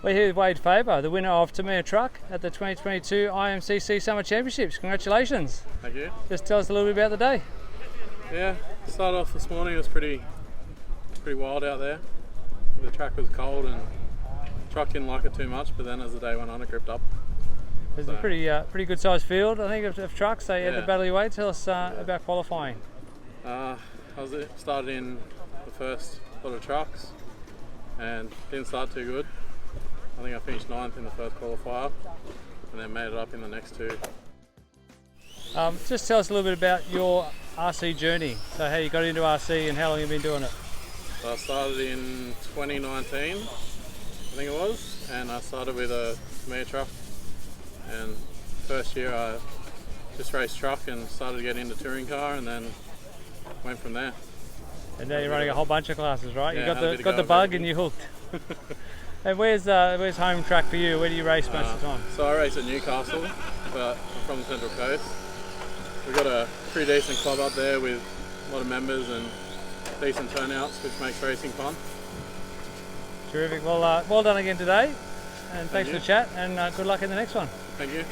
We're here with Wade Faber, the winner of Tamiya Truck at the 2022 IMCC Summer Championships. Congratulations. Thank you. Just tell us a little bit about the day. Yeah, started off this morning. It was pretty wild out there. The track was cold and the truck didn't like it too much, but then as the day went on, it gripped up. There's a pretty good sized field, I think, of trucks. They had the battle of your way. Tell us about qualifying. I started in the first lot of trucks and didn't start too good. I think I finished 9th in the first qualifier and then made it up in the next two. Just tell us a little bit about your RC journey. So how you got into RC and how long you've been doing it. So I started in 2019, I think it was, and I started with a Tamiya truck. And first year I just raced truck and started getting into touring car, and then went from there. And now you're running a whole bunch of classes, right? Yeah, you got the bug and you're hooked. And where's home track for you? Where do you race most of the time? So I race at Newcastle, but I'm from the Central Coast. We've got a pretty decent club up there with a lot of members and decent turnouts, which makes racing fun. Terrific. Well done again today, and thanks for the chat, and good luck in the next one. Thank you.